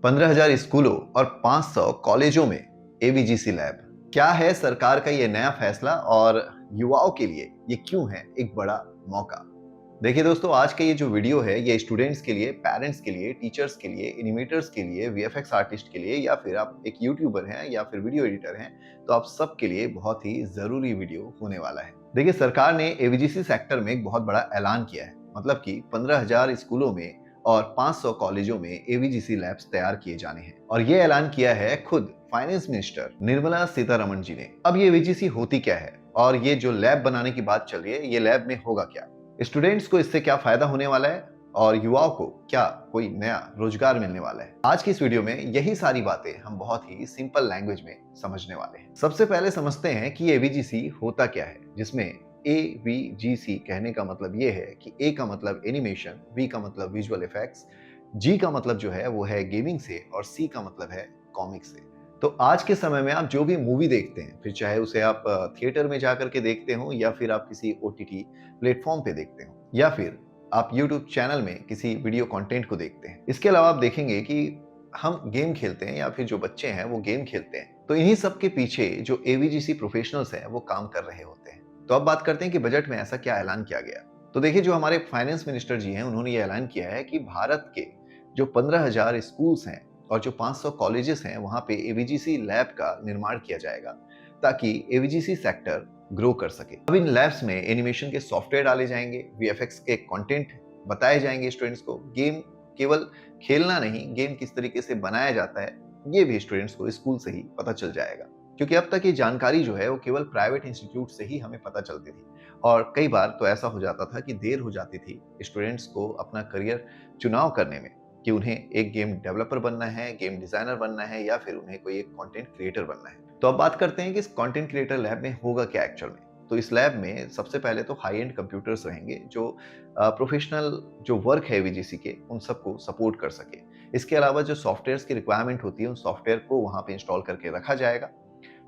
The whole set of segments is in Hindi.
15,000 स्कूलों और 500 कॉलेजों में एवीजीसी लैब। क्या है सरकार का ये नया फैसला और युवाओं के लिए ये क्यों है एक बड़ा मौका? देखिए दोस्तों, आज का ये जो वीडियो है ये स्टूडेंट्स के लिए, पेरेंट्स के लिए, टीचर्स के लिए, एनिमेटर्स के लिए, वीएफएक्स आर्टिस्ट के लिए, या फिर आप एक यूट्यूबर हैं या फिर वीडियो एडिटर हैं, तो आप सबके लिए बहुत ही जरूरी वीडियो होने वाला है। देखिए, सरकार ने एवीजीसी सेक्टर में एक बहुत बड़ा ऐलान किया है। मतलब कि 15,000 स्कूलों में और 500 कॉलेजों में एवीजीसी लैब्स तैयार किए जाने हैं, और ये ऐलान किया है खुद फाइनेंस मिनिस्टर निर्मला सीतारमण जी ने। अब ये एवीजीसी होती क्या है और ये जो लैब बनाने की बात चल रही है, ये लैब में होगा क्या, स्टूडेंट्स को इससे क्या फायदा होने वाला है और युवाओं को क्या कोई नया रोजगार मिलने वाला है, आज की इस वीडियो में यही सारी बातें हम बहुत ही सिंपल लैंग्वेज में समझने वाले हैं। सबसे पहले समझते हैं कि एवीजीसी होता क्या है, जिसमें एवीजीसी कहने का मतलब ये है कि ए का मतलब एनिमेशन, वी का मतलब विजुअल इफेक्ट्स, जी का मतलब जो है वो है गेमिंग से, और सी का मतलब है कॉमिक से। तो आज के समय में आप जो भी मूवी देखते हैं, फिर चाहे उसे आप थिएटर में जाकर के देखते हो, या फिर आप किसी ओटीटी प्लेटफॉर्म पे देखते हो, या फिर आप यूट्यूब चैनल में किसी वीडियो कंटेंट को देखते हैं, इसके अलावा आप देखेंगे कि हम गेम खेलते हैं या फिर जो बच्चे हैं वो गेम खेलते हैं, तो इन्हीं सब के पीछे जो एवीजीसी प्रोफेशनल्स हैं वो काम कर रहे होते हैं। तो अब बात करते हैं कि बजट में ऐसा क्या ऐलान किया गया। तो देखिए, जो हमारे फाइनेंस मिनिस्टर जी हैं, उन्होंने ये ऐलान किया है कि भारत के जो 15,000 स्कूल्स हैं और जो 500 कॉलेजेस हैं, वहां पे एवीजीसी लैब का निर्माण किया जाएगा, ताकि एवीजीसी सेक्टर ग्रो कर सके। अब इन लैब्स में एनिमेशन के सॉफ्टवेयर डाले जाएंगे, वीएफएक्स के कंटेंट बताए जाएंगे स्टूडेंट्स को, गेम केवल खेलना नहीं, गेम किस तरीके से बनाया जाता है ये भी स्टूडेंट्स को स्कूल से ही पता चल जाएगा। क्योंकि अब तक ये जानकारी जो है वो केवल प्राइवेट इंस्टीट्यूट से ही हमें पता चलती थी, और कई बार तो ऐसा हो जाता था कि देर हो जाती थी स्टूडेंट्स को अपना करियर चुनाव करने में, कि उन्हें एक गेम डेवलपर बनना है, गेम डिजाइनर बनना है, या फिर उन्हें कोई एक कंटेंट क्रिएटर बनना है। तो अब बात करते हैं कि इस कंटेंट क्रिएटर लैब में होगा क्या एक्चुअल में। तो इस लैब में सबसे पहले तो हाई एंड कंप्यूटर्स रहेंगे, जो प्रोफेशनल जो वर्क है वीजीसी के उन सबको सपोर्ट कर सके। इसके अलावा जो सॉफ्टवेयर की रिक्वायरमेंट होती है, उन सॉफ्टवेयर को वहां पे इंस्टॉल करके रखा जाएगा।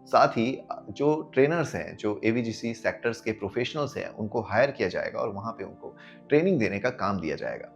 साथ ही जो ट्रेनर्स हैं, जो एवीजीसी सेक्टर्स के प्रोफेशनल्स हैं, उनको हायर किया जाएगा और वहां पे उनको ट्रेनिंग देने का काम दिया जाएगा।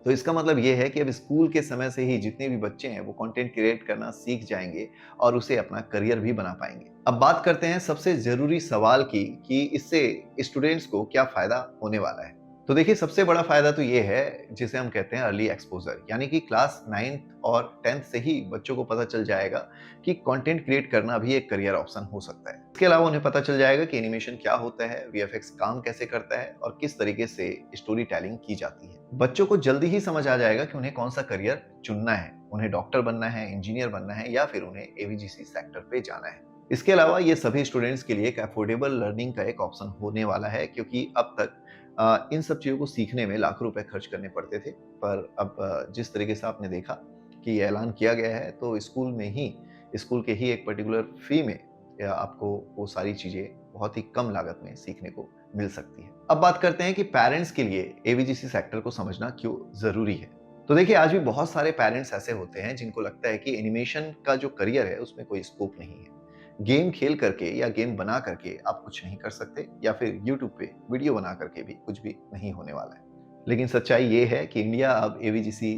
तो इसका मतलब ये है कि अब स्कूल के समय से ही जितने भी बच्चे हैं वो कंटेंट क्रिएट करना सीख जाएंगे और उसे अपना करियर भी बना पाएंगे। अब बात करते हैं सबसे जरूरी सवाल की, कि इससे स्टूडेंट्स को क्या फायदा होने वाला है। तो देखिए, सबसे बड़ा फायदा तो ये है जिसे हम कहते हैं अर्ली एक्सपोजर, यानी कि क्लास 9th और 10th से ही बच्चों को पता चल जाएगा कि कंटेंट क्रिएट करना भी एक करियर ऑप्शन हो सकता है। इसके अलावा उन्हें पता चल जाएगा कि एनिमेशन क्या होता है, वीएफएक्स काम कैसे करता है, और किस तरीके से स्टोरी टेलिंग की जाती है। बच्चों को जल्दी ही समझ आ जाएगा कि उन्हें कौन सा करियर चुनना है, उन्हें डॉक्टर बनना है, इंजीनियर बनना है, या फिर उन्हें एवीजीसी सेक्टर पे जाना है। इसके अलावा ये सभी स्टूडेंट्स के लिए एक अफोर्डेबल लर्निंग का एक ऑप्शन होने वाला है, क्योंकि अब तक इन सब चीज़ों को सीखने में लाखों रुपए खर्च करने पड़ते थे। पर अब जिस तरीके से आपने देखा कि ये ऐलान किया गया है, तो स्कूल के ही एक पर्टिकुलर फी में आपको वो सारी चीज़ें बहुत ही कम लागत में सीखने को मिल सकती है। अब बात करते हैं कि पेरेंट्स के लिए एवीजीसी सेक्टर को समझना क्यों ज़रूरी है। तो देखिए, आज भी बहुत सारे पेरेंट्स ऐसे होते हैं जिनको लगता है कि एनिमेशन का जो करियर है उसमें कोई स्कोप नहीं है। गेम खेल करके या गेम बना करके आप कुछ नहीं कर सकते, या फिर यूट्यूब पे वीडियो बना करके भी कुछ भी नहीं होने वाला है। लेकिन सच्चाई ये है कि इंडिया अब एवीजीसी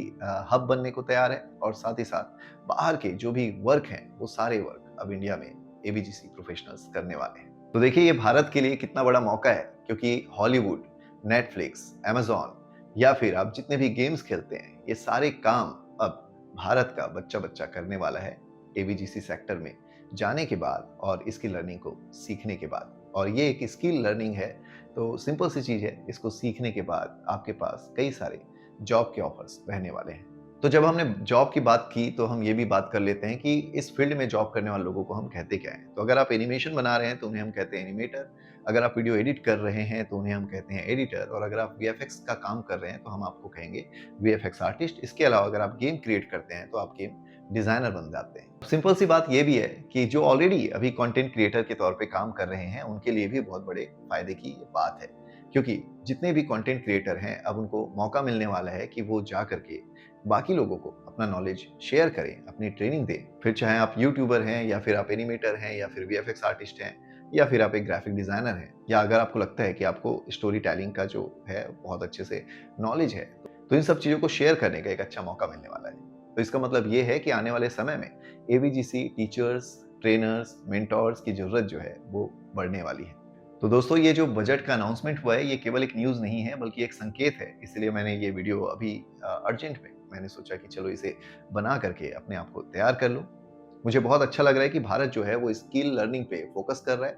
हब बनने को तैयार है, और साथ ही साथ बाहर के जो भी वर्क हैं वो सारे वर्क अब इंडिया में एवीजीसी प्रोफेशनल्स करने वाले हैं। तो देखिए, ये भारत के लिए कितना बड़ा मौका है, क्योंकि हॉलीवुड, नेटफ्लिक्स, अमेजॉन, या फिर आप जितने भी गेम्स खेलते हैं, ये सारे काम अब भारत का बच्चा बच्चा करने वाला है एवीजीसी सेक्टर में जाने के बाद और इसकी लर्निंग को सीखने के बाद। और ये एक स्किल लर्निंग है, तो सिंपल सी चीज़ है, इसको सीखने के बाद आपके पास कई सारे जॉब के ऑफर्स रहने वाले हैं। तो जब हमने जॉब की बात की, तो हम ये भी बात कर लेते हैं कि इस फील्ड में जॉब करने वाले लोगों को हम कहते क्या हैं। तो अगर आप एनिमेशन बना रहे हैं तो उन्हें हम कहते हैं एनिमेटर, अगर आप वीडियो एडिट कर रहे हैं तो उन्हें हम कहते हैं एडिटर, और अगर आप वीएफएक्स का काम कर रहे हैं तो हम आपको कहेंगे वीएफएक्स आर्टिस्ट। इसके अलावा अगर आप गेम क्रिएट करते हैं तो आप गेम डिजाइनर बन जाते हैं। सिंपल सी बात ये भी है कि जो ऑलरेडी अभी कंटेंट क्रिएटर के तौर पे काम कर रहे हैं, उनके लिए भी बहुत बड़े फायदे की बात है, क्योंकि जितने भी कंटेंट क्रिएटर हैं अब उनको मौका मिलने वाला है कि वो जा करके बाकी लोगों को अपना नॉलेज शेयर करें, अपनी ट्रेनिंग दें। फिर चाहे आप यूट्यूबर हैं, या फिर आप एनिमेटर हैं, या फिर वीएफएक्स आर्टिस्ट हैं, या फिर आप एक ग्राफिक डिजाइनर हैं, या अगर आपको लगता है कि आपको स्टोरी टेलिंग का जो है बहुत अच्छे से नॉलेज है, तो इन सब चीज़ों को शेयर करने का एक अच्छा मौका मिलने वाला है। तो इसका मतलब ये है कि आने वाले समय में एवीजीसी टीचर्स, ट्रेनर्स, मेंटोर्स की ज़रूरत जो है वो बढ़ने वाली है। तो दोस्तों, ये जो बजट का अनाउंसमेंट हुआ है, ये केवल एक न्यूज़ नहीं है बल्कि एक संकेत है। इसलिए मैंने ये वीडियो अभी अर्जेंट में मैंने सोचा कि चलो इसे बना करके अपने आप को तैयार कर लूँ। मुझे बहुत अच्छा लग रहा है कि भारत जो है वो स्किल लर्निंग पे फोकस कर रहा है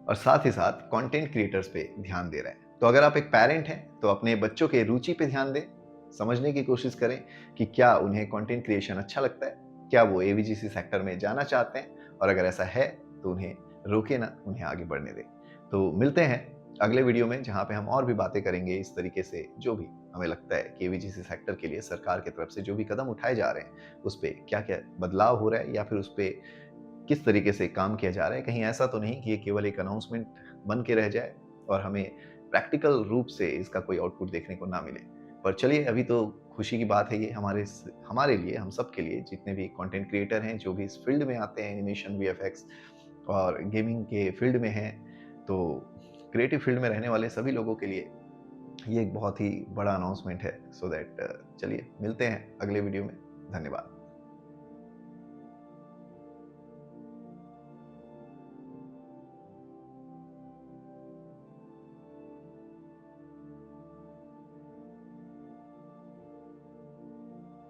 और साथ ही साथ कंटेंट क्रिएटर्स पे ध्यान दे रहा है। तो अगर आप एक पेरेंट हैं तो अपने बच्चों के रुचि पे ध्यान दें, समझने की कोशिश करें कि क्या उन्हें कंटेंट क्रिएशन अच्छा लगता है, क्या वो एवीजीसी सेक्टर में जाना चाहते हैं, और अगर ऐसा है तो उन्हें रोके ना, उन्हें आगे बढ़ने दें। तो मिलते हैं अगले वीडियो में, जहाँ पे हम और भी बातें करेंगे इस तरीके से, जो भी हमें लगता है कि एवीजीसी सेक्टर के लिए सरकार की तरफ से जो भी कदम उठाए जा रहे हैं उस पे क्या-क्या बदलाव हो रहा है, या फिर उस पे किस तरीके से काम किया जा रहा है। कहीं ऐसा तो नहीं कि ये केवल एक अनाउंसमेंट बन के रह जाए और हमें प्रैक्टिकल रूप से इसका कोई आउटपुट देखने को ना मिले। पर चलिए, अभी तो खुशी की बात है ये हमारे लिए, हम सब के लिए, जितने भी कंटेंट क्रिएटर हैं, जो भी इस फील्ड में आते हैं, एनिमेशन, वीएफएक्स और गेमिंग के फील्ड में हैं, तो क्रिएटिव फील्ड में रहने वाले सभी लोगों के लिए ये एक बहुत ही बड़ा अनाउंसमेंट है। सो दैट चलिए मिलते हैं अगले वीडियो में। धन्यवाद।